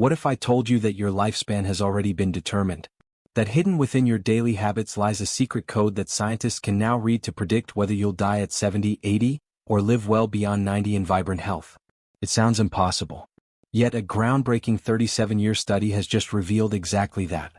What if I told you that your lifespan has already been determined? That hidden within your daily habits lies a secret code that scientists can now read to predict whether you'll die at 70, 80, or live well beyond 90 in vibrant health. It sounds impossible. Yet a groundbreaking 37-year study has just revealed exactly that.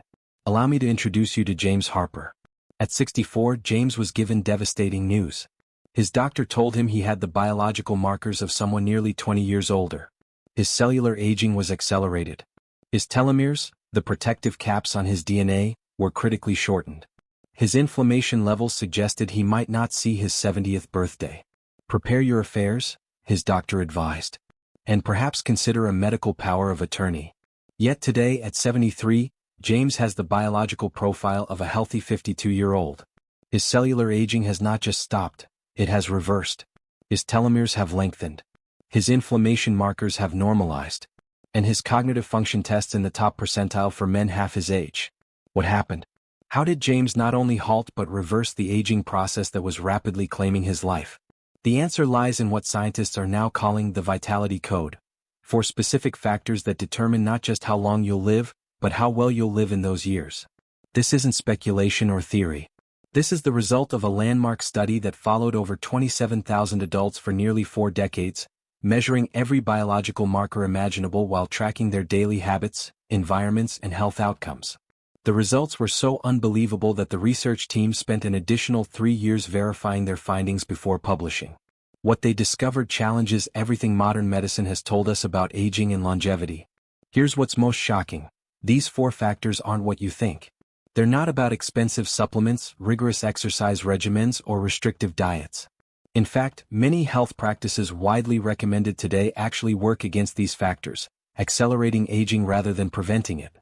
Allow me to introduce you to James Harper. At 64, James was given devastating news. His doctor told him he had the biological markers of someone nearly 20 years older. His cellular aging was accelerated. His telomeres, the protective caps on his DNA, were critically shortened. His inflammation levels suggested he might not see his 70th birthday. Prepare your affairs, his doctor advised. And perhaps consider a medical power of attorney. Yet today, at 73, James has the biological profile of a healthy 52-year-old. His cellular aging has not just stopped, it has reversed. His telomeres have lengthened. His inflammation markers have normalized. And his cognitive function tests in the top percentile for men half his age. What happened? How did James not only halt but reverse the aging process that was rapidly claiming his life? The answer lies in what scientists are now calling the Vitality Code, 4 specific factors that determine not just how long you'll live, but how well you'll live in those years. This isn't speculation or theory. This is the result of a landmark study that followed over 27,000 adults for nearly 4 decades, measuring every biological marker imaginable while tracking their daily habits, environments, and health outcomes. The results were so unbelievable that the research team spent an additional 3 years verifying their findings before publishing. What they discovered challenges everything modern medicine has told us about aging and longevity. Here's what's most shocking. These 4 factors aren't what you think. They're not about expensive supplements, rigorous exercise regimens, or restrictive diets. In fact, many health practices widely recommended today actually work against these factors, accelerating aging rather than preventing it.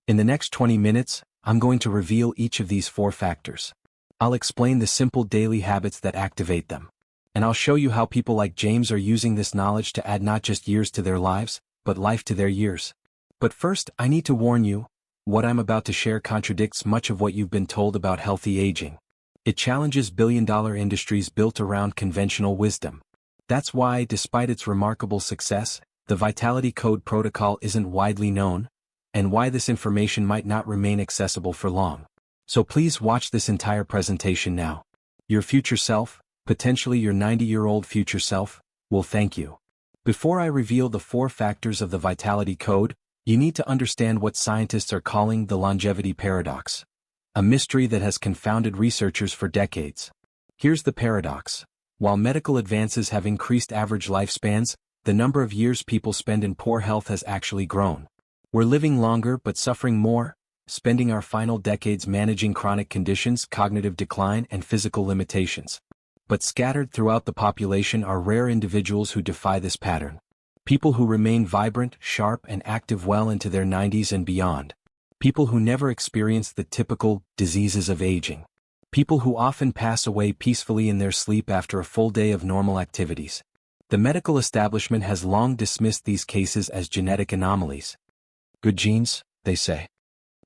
In the next 20 minutes, I'm going to reveal each of these 4 factors. I'll explain the simple daily habits that activate them. And I'll show you how people like James are using this knowledge to add not just years to their lives, but life to their years. But first, I need to warn you, what I'm about to share contradicts much of what you've been told about healthy aging. It challenges billion-dollar industries built around conventional wisdom. That's why, despite its remarkable success, the Vitality Code protocol isn't widely known, and why this information might not remain accessible for long. So please watch this entire presentation now. Your future self, potentially your 90-year-old future self, will thank you. Before I reveal the 4 factors of the Vitality Code, you need to understand what scientists are calling the longevity paradox. A mystery that has confounded researchers for decades. Here's the paradox. While medical advances have increased average lifespans, the number of years people spend in poor health has actually grown. We're living longer but suffering more, spending our final decades managing chronic conditions, cognitive decline, and physical limitations. But scattered throughout the population are rare individuals who defy this pattern. People who remain vibrant, sharp, and active well into their 90s and beyond. People who never experience the typical diseases of aging. People who often pass away peacefully in their sleep after a full day of normal activities. The medical establishment has long dismissed these cases as genetic anomalies. Good genes, they say.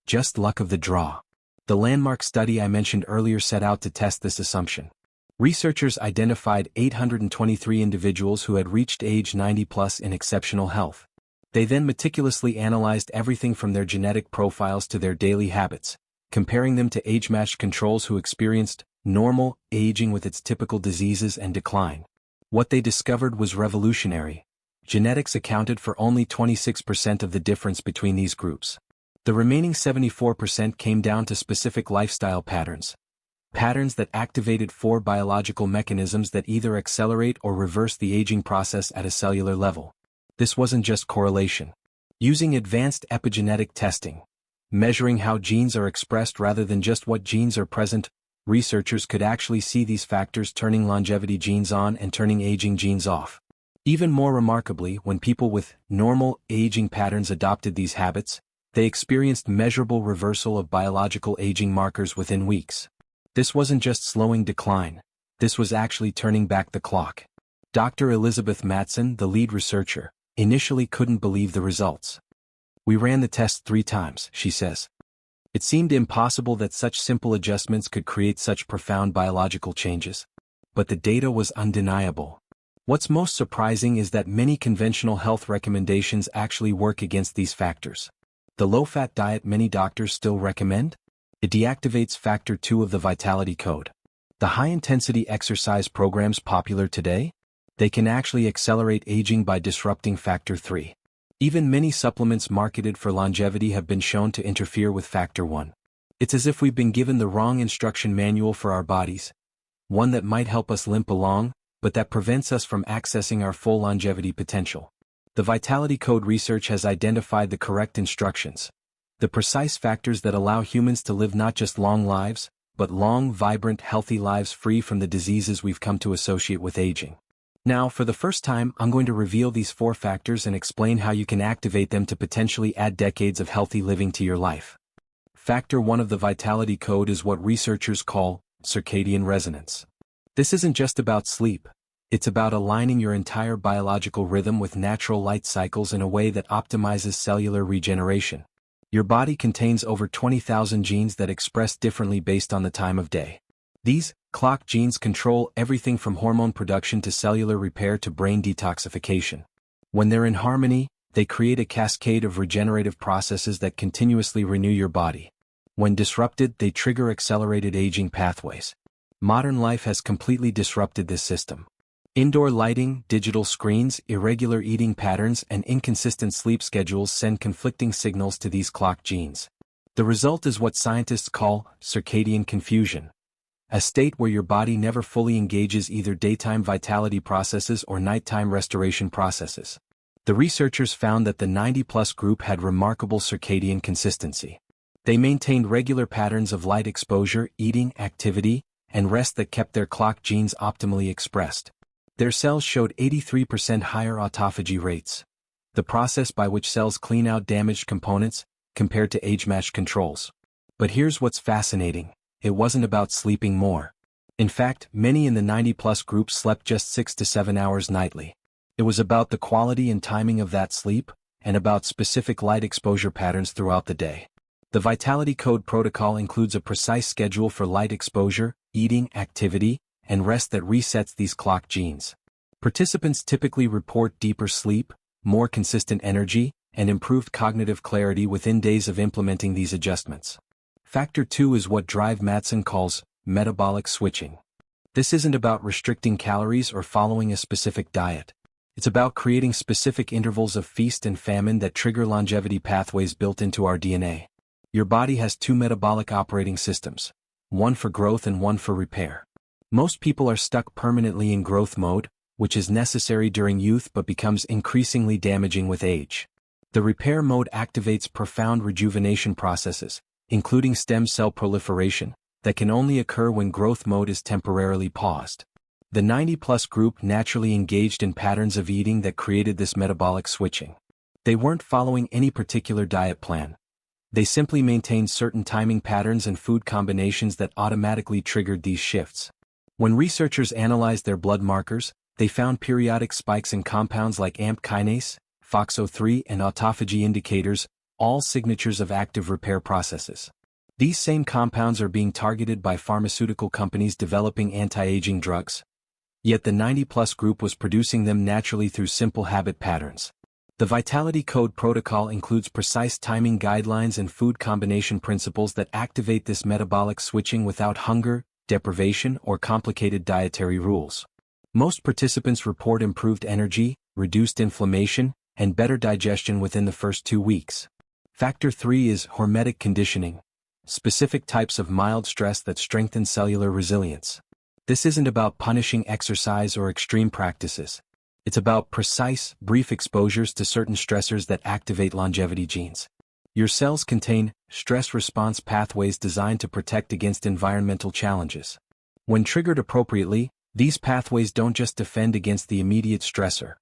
Just luck of the draw. The landmark study I mentioned earlier set out to test this assumption. Researchers identified 823 individuals who had reached age 90 plus in exceptional health. They then meticulously analyzed everything from their genetic profiles to their daily habits, comparing them to age-matched controls who experienced normal aging with its typical diseases and decline. What they discovered was revolutionary. Genetics accounted for only 26% of the difference between these groups. The remaining 74% came down to specific lifestyle patterns. Patterns that activated 4 biological mechanisms that either accelerate or reverse the aging process at a cellular level. This wasn't just correlation. Using advanced epigenetic testing, measuring how genes are expressed rather than just what genes are present, researchers could actually see these factors turning longevity genes on and turning aging genes off. Even more remarkably, when people with normal aging patterns adopted these habits, they experienced measurable reversal of biological aging markers within weeks. This wasn't just slowing decline, this was actually turning back the clock. Dr. Elizabeth Matson, the lead researcher, initially couldn't believe the results. We ran the test 3 times, she says. It seemed impossible that such simple adjustments could create such profound biological changes. But the data was undeniable. What's most surprising is that many conventional health recommendations actually work against these factors. The low-fat diet many doctors still recommend? It deactivates factor 2 of the vitality code. The high-intensity exercise programs popular today? They can actually accelerate aging by disrupting factor 3. Even many supplements marketed for longevity have been shown to interfere with factor 1. It's as if we've been given the wrong instruction manual for our bodies, one that might help us limp along, but that prevents us from accessing our full longevity potential. The Vitality Code research has identified the correct instructions, the precise factors that allow humans to live not just long lives, but long, vibrant, healthy lives free from the diseases we've come to associate with aging. Now, for the first time, I'm going to reveal these 4 factors and explain how you can activate them to potentially add decades of healthy living to your life. Factor 1 of the Vitality Code is what researchers call circadian resonance. This isn't just about sleep. It's about aligning your entire biological rhythm with natural light cycles in a way that optimizes cellular regeneration. Your body contains over 20,000 genes that express differently based on the time of day. These clock genes control everything from hormone production to cellular repair to brain detoxification. When they're in harmony, they create a cascade of regenerative processes that continuously renew your body. When disrupted, they trigger accelerated aging pathways. Modern life has completely disrupted this system. Indoor lighting, digital screens, irregular eating patterns, and inconsistent sleep schedules send conflicting signals to these clock genes. The result is what scientists call circadian confusion, a state where your body never fully engages either daytime vitality processes or nighttime restoration processes. The researchers found that the 90-plus group had remarkable circadian consistency. They maintained regular patterns of light exposure, eating, activity, and rest that kept their clock genes optimally expressed. Their cells showed 83% higher autophagy rates, the process by which cells clean out damaged components, compared to age-matched controls. But here's what's fascinating. It wasn't about sleeping more. In fact, many in the 90-plus group slept just 6 to 7 hours nightly. It was about the quality and timing of that sleep, and about specific light exposure patterns throughout the day. The Vitality Code protocol includes a precise schedule for light exposure, eating, activity, and rest that resets these clock genes. Participants typically report deeper sleep, more consistent energy, and improved cognitive clarity within days of implementing these adjustments. Factor 2 is what Drive Mattson calls metabolic switching. This isn't about restricting calories or following a specific diet. It's about creating specific intervals of feast and famine that trigger longevity pathways built into our DNA. Your body has 2 metabolic operating systems, one for growth and one for repair. Most people are stuck permanently in growth mode, which is necessary during youth but becomes increasingly damaging with age. The repair mode activates profound rejuvenation processes, including stem cell proliferation, that can only occur when growth mode is temporarily paused. The 90-plus group naturally engaged in patterns of eating that created this metabolic switching. They weren't following any particular diet plan. They simply maintained certain timing patterns and food combinations that automatically triggered these shifts. When researchers analyzed their blood markers, they found periodic spikes in compounds like AMP kinase, FOXO3, and autophagy indicators, all signatures of active repair processes. These same compounds are being targeted by pharmaceutical companies developing anti-aging drugs. Yet the 90-plus group was producing them naturally through simple habit patterns. The Vitality Code protocol includes precise timing guidelines and food combination principles that activate this metabolic switching without hunger, deprivation, or complicated dietary rules. Most participants report improved energy, reduced inflammation, and better digestion within the first 2 weeks. Factor 3 is hormetic conditioning, specific types of mild stress that strengthen cellular resilience. This isn't about punishing exercise or extreme practices. It's about precise, brief exposures to certain stressors that activate longevity genes. Your cells contain stress response pathways designed to protect against environmental challenges. When triggered appropriately, these pathways don't just defend against the immediate stressor.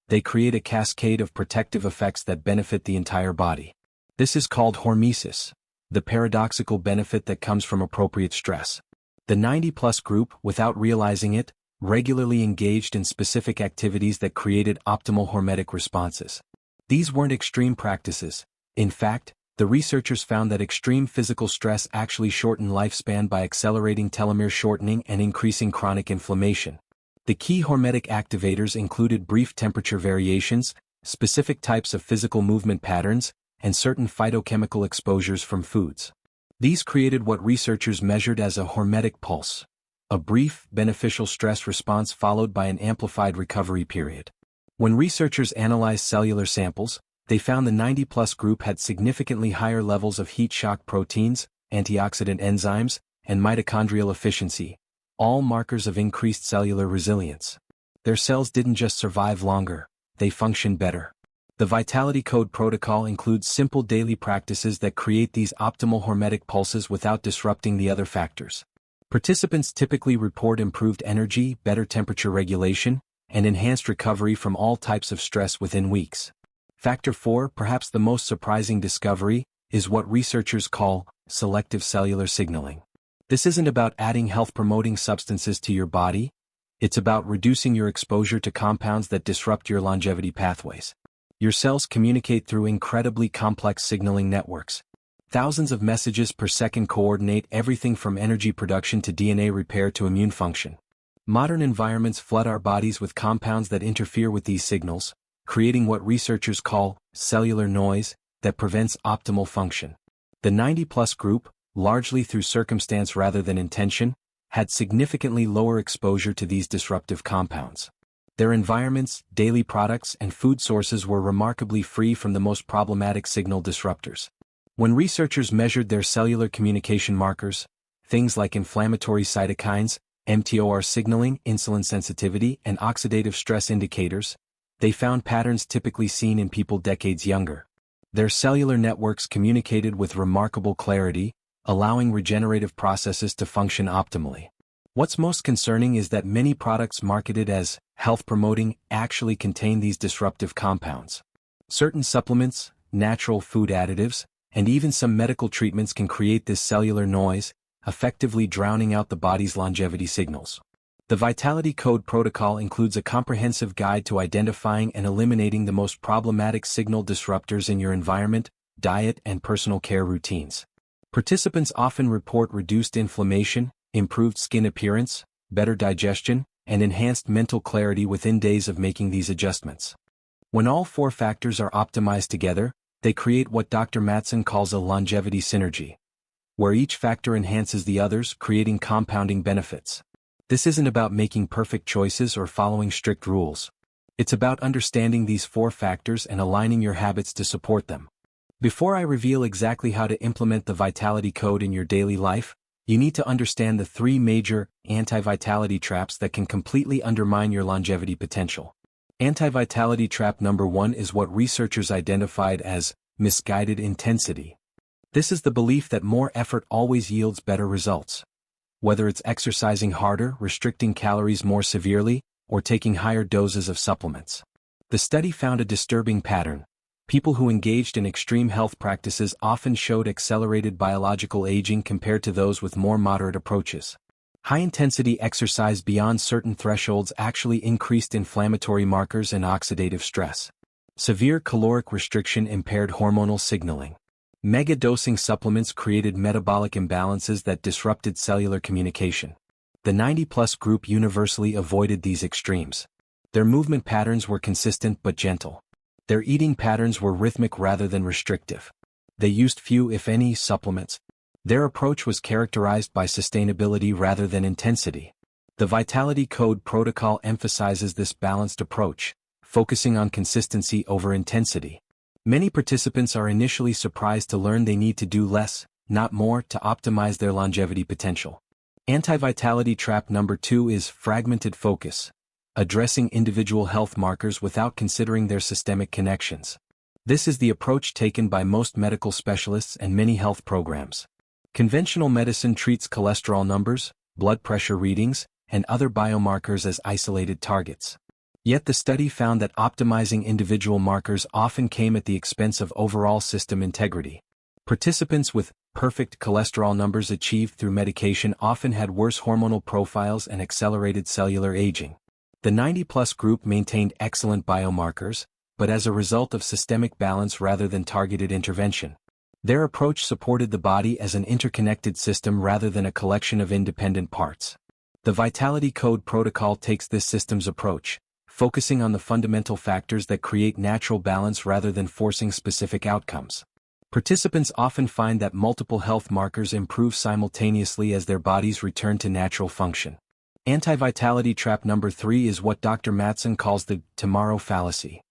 They create a cascade of protective effects that benefit the entire body. This is called hormesis, the paradoxical benefit that comes from appropriate stress. The 90-plus group, without realizing it, regularly engaged in specific activities that created optimal hormetic responses. These weren't extreme practices. In fact, the researchers found that extreme physical stress actually shortened lifespan by accelerating telomere shortening and increasing chronic inflammation. The key hormetic activators included brief temperature variations, specific types of physical movement patterns, and certain phytochemical exposures from foods. These created what researchers measured as a hormetic pulse, a brief, beneficial stress response followed by an amplified recovery period. When researchers analyzed cellular samples, they found the 90+ group had significantly higher levels of heat shock proteins, antioxidant enzymes, and mitochondrial efficiency, all markers of increased cellular resilience. Their cells didn't just survive longer, they functioned better. The Vitality Code protocol includes simple daily practices that create these optimal hormetic pulses without disrupting the other factors. Participants typically report improved energy, better temperature regulation, and enhanced recovery from all types of stress within weeks. Factor 4, perhaps the most surprising discovery, is what researchers call selective cellular signaling. This isn't about adding health-promoting substances to your body, it's about reducing your exposure to compounds that disrupt your longevity pathways. Your cells communicate through incredibly complex signaling networks. Thousands of messages per second coordinate everything from energy production to DNA repair to immune function. Modern environments flood our bodies with compounds that interfere with these signals, creating what researchers call cellular noise that prevents optimal function. The 90+ group, largely through circumstance rather than intention, had significantly lower exposure to these disruptive compounds. Their environments, daily products, and food sources were remarkably free from the most problematic signal disruptors. When researchers measured their cellular communication markers, things like inflammatory cytokines, mTOR signaling, insulin sensitivity, and oxidative stress indicators, they found patterns typically seen in people decades younger. Their cellular networks communicated with remarkable clarity, allowing regenerative processes to function optimally. What's most concerning is that many products marketed as health-promoting actually contain these disruptive compounds. Certain supplements, natural food additives, and even some medical treatments can create this cellular noise, effectively drowning out the body's longevity signals. The Vitality Code protocol includes a comprehensive guide to identifying and eliminating the most problematic signal disruptors in your environment, diet, and personal care routines. Participants often report reduced inflammation, improved skin appearance, better digestion, and enhanced mental clarity within days of making these adjustments. When all 4 factors are optimized together, they create what Dr. Mattson calls a longevity synergy, where each factor enhances the others, creating compounding benefits. This isn't about making perfect choices or following strict rules. It's about understanding these 4 factors and aligning your habits to support them. Before I reveal exactly how to implement the Vitality Code in your daily life, you need to understand the 3 major anti-vitality traps that can completely undermine your longevity potential. Anti-vitality trap number 1 is what researchers identified as misguided intensity. This is the belief that more effort always yields better results. Whether it's exercising harder, restricting calories more severely, or taking higher doses of supplements. The study found a disturbing pattern. People who engaged in extreme health practices often showed accelerated biological aging compared to those with more moderate approaches. High-intensity exercise beyond certain thresholds actually increased inflammatory markers and oxidative stress. Severe caloric restriction impaired hormonal signaling. Mega-dosing supplements created metabolic imbalances that disrupted cellular communication. The 90+ group universally avoided these extremes. Their movement patterns were consistent but gentle. Their eating patterns were rhythmic rather than restrictive. They used few, if any, supplements. Their approach was characterized by sustainability rather than intensity. The Vitality Code protocol emphasizes this balanced approach, focusing on consistency over intensity. Many participants are initially surprised to learn they need to do less, not more, to optimize their longevity potential. Anti-vitality trap number 2 is fragmented focus, addressing individual health markers without considering their systemic connections. This is the approach taken by most medical specialists and many health programs. Conventional medicine treats cholesterol numbers, blood pressure readings, and other biomarkers as isolated targets. Yet the study found that optimizing individual markers often came at the expense of overall system integrity. Participants with perfect cholesterol numbers achieved through medication often had worse hormonal profiles and accelerated cellular aging. The 90+ group maintained excellent biomarkers, but as a result of systemic balance rather than targeted intervention. Their approach supported the body as an interconnected system rather than a collection of independent parts. The Vitality Code protocol takes this systems approach, focusing on the fundamental factors that create natural balance rather than forcing specific outcomes. Participants often find that multiple health markers improve simultaneously as their bodies return to natural function. Anti-vitality trap number 3 is what Dr. Mattson calls the tomorrow fallacy.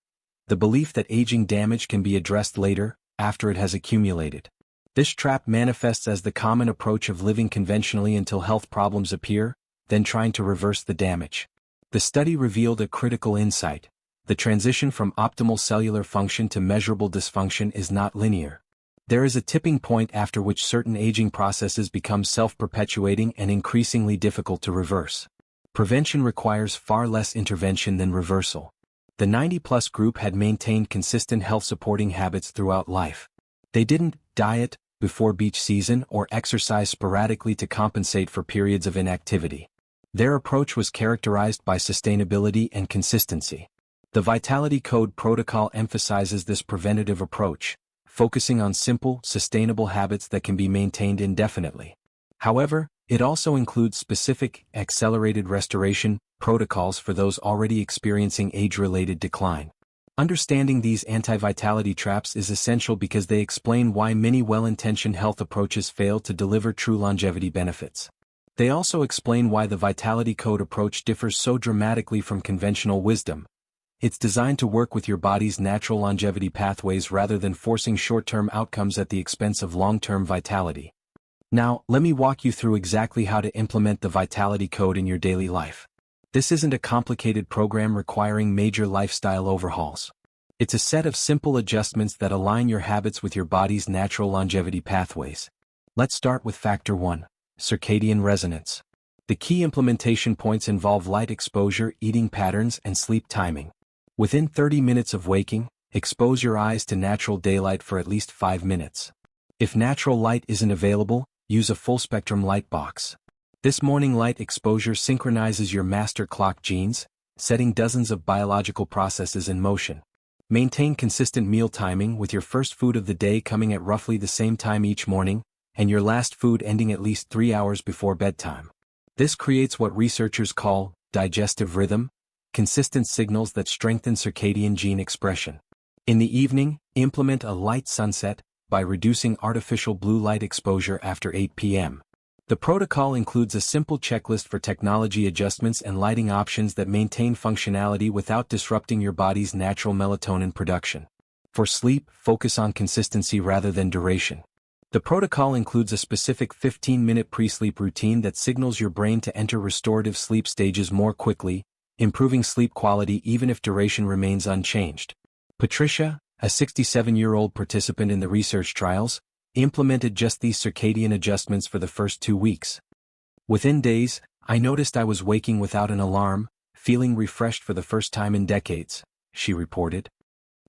The belief that aging damage can be addressed later, after it has accumulated. This trap manifests as the common approach of living conventionally until health problems appear, then trying to reverse the damage. The study revealed a critical insight. The transition from optimal cellular function to measurable dysfunction is not linear. There is a tipping point after which certain aging processes become self-perpetuating and increasingly difficult to reverse. Prevention requires far less intervention than reversal. The 90-plus group had maintained consistent health-supporting habits throughout life. They didn't diet before beach season or exercise sporadically to compensate for periods of inactivity. Their approach was characterized by sustainability and consistency. The Vitality Code protocol emphasizes this preventative approach, focusing on simple, sustainable habits that can be maintained indefinitely. However, it also includes specific, accelerated restoration protocols for those already experiencing age-related decline. Understanding these anti-vitality traps is essential because they explain why many well-intentioned health approaches fail to deliver true longevity benefits. They also explain why the Vitality Code approach differs so dramatically from conventional wisdom. It's designed to work with your body's natural longevity pathways rather than forcing short-term outcomes at the expense of long-term vitality. Now, let me walk you through exactly how to implement the Vitality Code in your daily life. This isn't a complicated program requiring major lifestyle overhauls. It's a set of simple adjustments that align your habits with your body's natural longevity pathways. Let's start with Factor 1, circadian resonance. The key implementation points involve light exposure, eating patterns, and sleep timing. Within 30 minutes of waking, expose your eyes to natural daylight for at least 5 minutes. If natural light isn't available, use a full-spectrum light box. This morning light exposure synchronizes your master clock genes, setting dozens of biological processes in motion. Maintain consistent meal timing with your first food of the day coming at roughly the same time each morning, and your last food ending at least 3 hours before bedtime. This creates what researchers call digestive rhythm, consistent signals that strengthen circadian gene expression. In the evening, implement a light sunset by reducing artificial blue light exposure after 8 p.m. The protocol includes a simple checklist for technology adjustments and lighting options that maintain functionality without disrupting your body's natural melatonin production. For sleep, focus on consistency rather than duration. The protocol includes a specific 15-minute pre-sleep routine that signals your brain to enter restorative sleep stages more quickly, improving sleep quality even if duration remains unchanged. Patricia, a 67-year-old participant in the research trials, implemented just these circadian adjustments for the first 2 weeks. Within days, I noticed I was waking without an alarm, feeling refreshed for the first time in decades, she reported.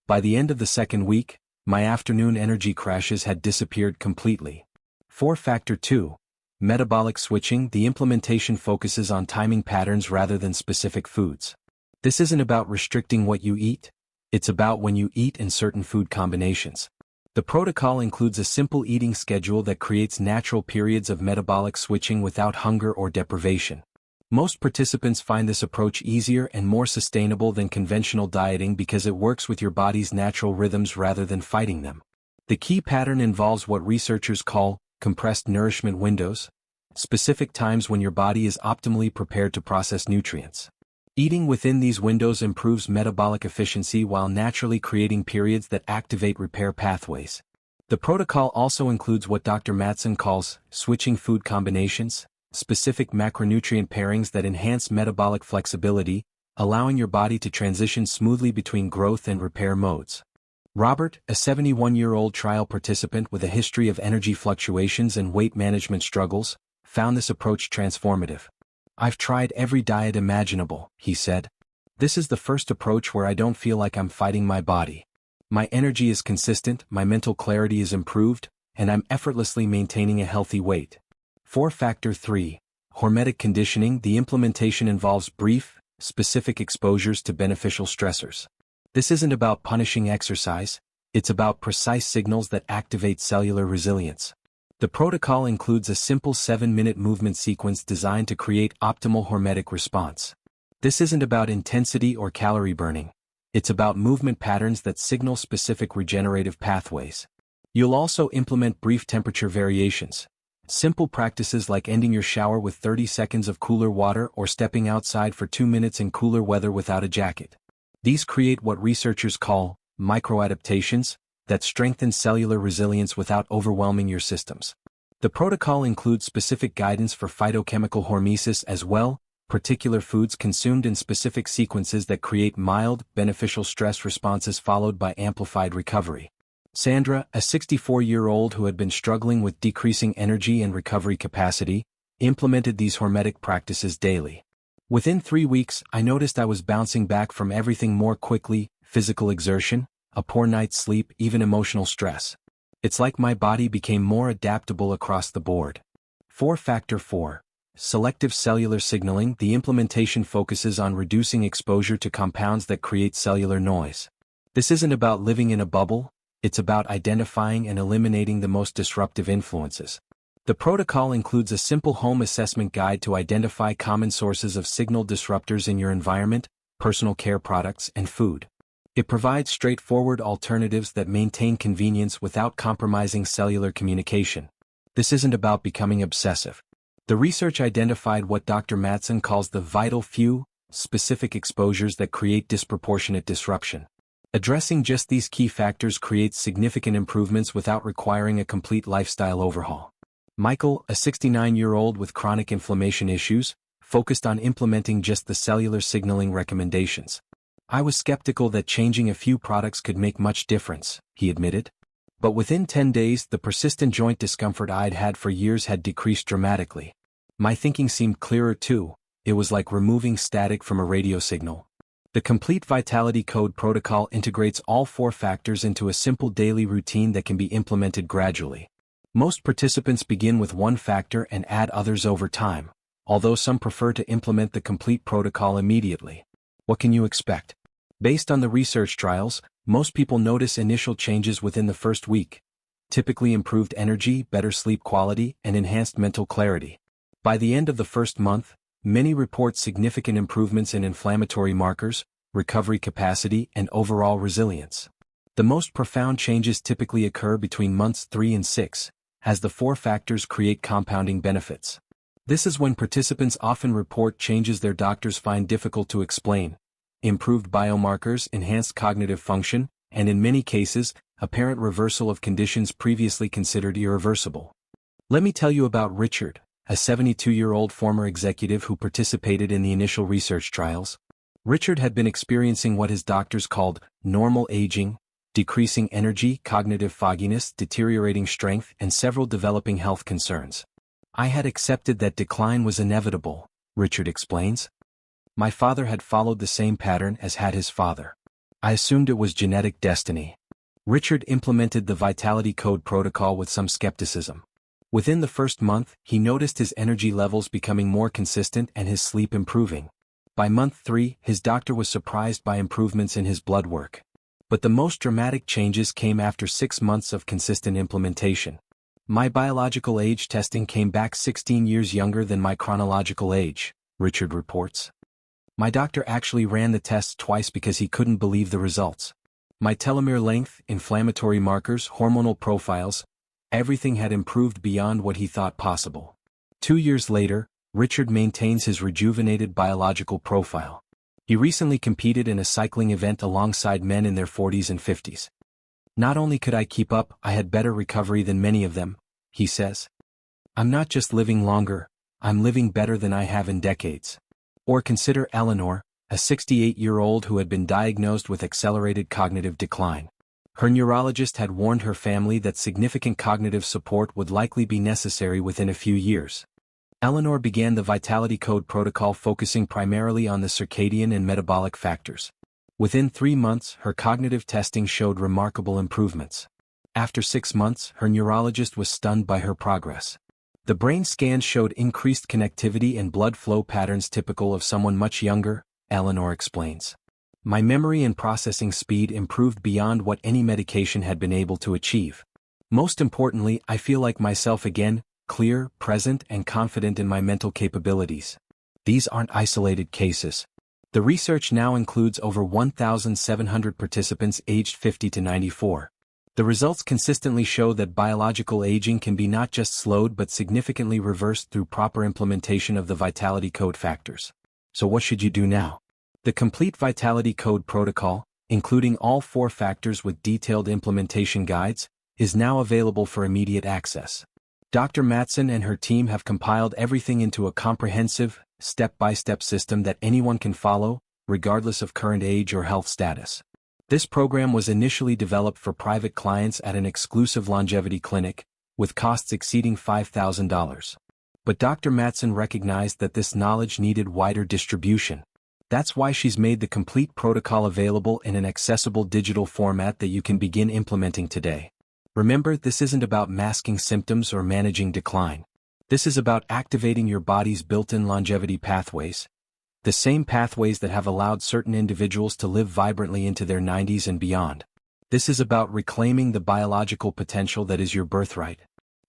By the end of the second week, my afternoon energy crashes had disappeared completely. For Factor 2, metabolic switching, the implementation focuses on timing patterns rather than specific foods. This isn't about restricting what you eat, it's about when you eat and certain food combinations. The protocol includes a simple eating schedule that creates natural periods of metabolic switching without hunger or deprivation. Most participants find this approach easier and more sustainable than conventional dieting because it works with your body's natural rhythms rather than fighting them. The key pattern involves what researchers call compressed nourishment windows, specific times when your body is optimally prepared to process nutrients. Eating within these windows improves metabolic efficiency while naturally creating periods that activate repair pathways. The protocol also includes what Dr. Mattson calls switching food combinations, specific macronutrient pairings that enhance metabolic flexibility, allowing your body to transition smoothly between growth and repair modes. Robert, a 71-year-old trial participant with a history of energy fluctuations and weight management struggles, found this approach transformative. "I've tried every diet imaginable," he said. "This is the first approach where I don't feel like I'm fighting my body. My energy is consistent, my mental clarity is improved, and I'm effortlessly maintaining a healthy weight." For Factor 3, hormetic conditioning, the implementation involves brief, specific exposures to beneficial stressors. This isn't about punishing exercise, it's about precise signals that activate cellular resilience. The protocol includes a simple 7-minute movement sequence designed to create optimal hormetic response. This isn't about intensity or calorie burning. It's about movement patterns that signal specific regenerative pathways. You'll also implement brief temperature variations. Simple practices like ending your shower with 30 seconds of cooler water or stepping outside for 2 minutes in cooler weather without a jacket. These create what researchers call microadaptations that strengthen cellular resilience without overwhelming your systems. The protocol includes specific guidance for phytochemical hormesis as well, particular foods consumed in specific sequences that create mild, beneficial stress responses followed by amplified recovery. Sandra, a 64-year-old who had been struggling with decreasing energy and recovery capacity, implemented these hormetic practices daily. Within 3 weeks, I noticed I was bouncing back from everything more quickly: physical exertion, a poor night's sleep, even emotional stress. It's like my body became more adaptable across the board. Factor 4. Selective cellular signaling. The implementation focuses on reducing exposure to compounds that create cellular noise. This isn't about living in a bubble, it's about identifying and eliminating the most disruptive influences. The protocol includes a simple home assessment guide to identify common sources of signal disruptors in your environment, personal care products, and food. It provides straightforward alternatives that maintain convenience without compromising cellular communication. This isn't about becoming obsessive. The research identified what Dr. Matson calls the vital few, specific exposures that create disproportionate disruption. Addressing just these key factors creates significant improvements without requiring a complete lifestyle overhaul. Michael, a 69-year-old with chronic inflammation issues, focused on implementing just the cellular signaling recommendations. I was skeptical that changing a few products could make much difference, he admitted. But within 10 days, the persistent joint discomfort I'd had for years had decreased dramatically. My thinking seemed clearer too. It was like removing static from a radio signal. The Complete Vitality Code protocol integrates all 4 factors into a simple daily routine that can be implemented gradually. Most participants begin with one factor and add others over time, although some prefer to implement the complete protocol immediately. What can you expect? Based on the research trials, most people notice initial changes within the first week. Typically improved energy, better sleep quality, and enhanced mental clarity. By the end of the first month, many report significant improvements in inflammatory markers, recovery capacity, and overall resilience. The most profound changes typically occur between months 3 and 6, as the 4 factors create compounding benefits. This is when participants often report changes their doctors find difficult to explain: improved biomarkers, enhanced cognitive function, and in many cases, apparent reversal of conditions previously considered irreversible. Let me tell you about Richard, a 72-year-old former executive who participated in the initial research trials. Richard had been experiencing what his doctors called normal aging, decreasing energy, cognitive fogginess, deteriorating strength, and several developing health concerns. I had accepted that decline was inevitable, Richard explains. My father had followed the same pattern as had his father. I assumed it was genetic destiny. Richard implemented the Vitality Code protocol with some skepticism. Within the first month, he noticed his energy levels becoming more consistent and his sleep improving. By month 3, his doctor was surprised by improvements in his blood work. But the most dramatic changes came after 6 months of consistent implementation. My biological age testing came back 16 years younger than my chronological age, Richard reports. My doctor actually ran the tests twice because he couldn't believe the results. My telomere length, inflammatory markers, hormonal profiles, everything had improved beyond what he thought possible. 2 years later, Richard maintains his rejuvenated biological profile. He recently competed in a cycling event alongside men in their 40s and 50s. Not only could I keep up, I had better recovery than many of them, he says. I'm not just living longer, I'm living better than I have in decades. Or consider Eleanor, a 68-year-old who had been diagnosed with accelerated cognitive decline. Her neurologist had warned her family that significant cognitive support would likely be necessary within a few years. Eleanor began the Vitality Code protocol focusing primarily on the circadian and metabolic factors. Within 3 months, her cognitive testing showed remarkable improvements. After 6 months, her neurologist was stunned by her progress. The brain scans showed increased connectivity and blood flow patterns typical of someone much younger, Eleanor explains. My memory and processing speed improved beyond what any medication had been able to achieve. Most importantly, I feel like myself again, clear, present, and confident in my mental capabilities. These aren't isolated cases. The research now includes over 1,700 participants aged 50 to 94. The results consistently show that biological aging can be not just slowed but significantly reversed through proper implementation of the Vitality Code factors. So what should you do now? The complete Vitality Code protocol, including all 4 factors with detailed implementation guides, is now available for immediate access. Dr. Mattsson and her team have compiled everything into a comprehensive, step-by-step system that anyone can follow, regardless of current age or health status. This program was initially developed for private clients at an exclusive longevity clinic, with costs exceeding $5,000. But Dr. Mattsson recognized that this knowledge needed wider distribution. That's why she's made the complete protocol available in an accessible digital format that you can begin implementing today. Remember, this isn't about masking symptoms or managing decline. This is about activating your body's built-in longevity pathways, the same pathways that have allowed certain individuals to live vibrantly into their 90s and beyond. This is about reclaiming the biological potential that is your birthright.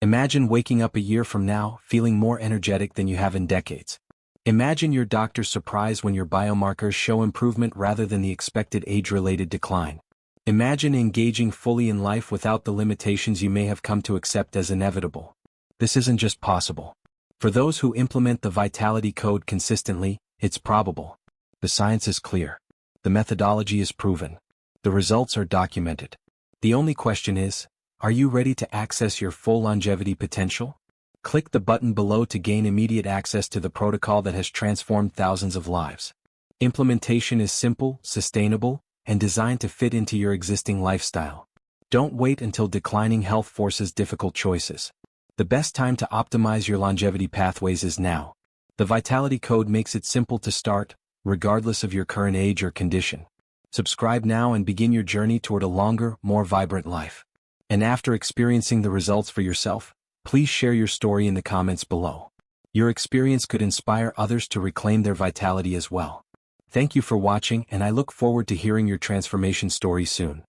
Imagine waking up a year from now feeling more energetic than you have in decades. Imagine your doctor's surprise when your biomarkers show improvement rather than the expected age-related decline. Imagine engaging fully in life without the limitations you may have come to accept as inevitable. This isn't just possible. For those who implement the Vitality Code consistently, it's probable. The science is clear. The methodology is proven. The results are documented. The only question is, are you ready to access your full longevity potential? Click the button below to gain immediate access to the protocol that has transformed thousands of lives. Implementation is simple, sustainable, and designed to fit into your existing lifestyle. Don't wait until declining health forces difficult choices. The best time to optimize your longevity pathways is now. The Vitality Code makes it simple to start, regardless of your current age or condition. Subscribe now and begin your journey toward a longer, more vibrant life. And after experiencing the results for yourself, please share your story in the comments below. Your experience could inspire others to reclaim their vitality as well. Thank you for watching, and I look forward to hearing your transformation story soon.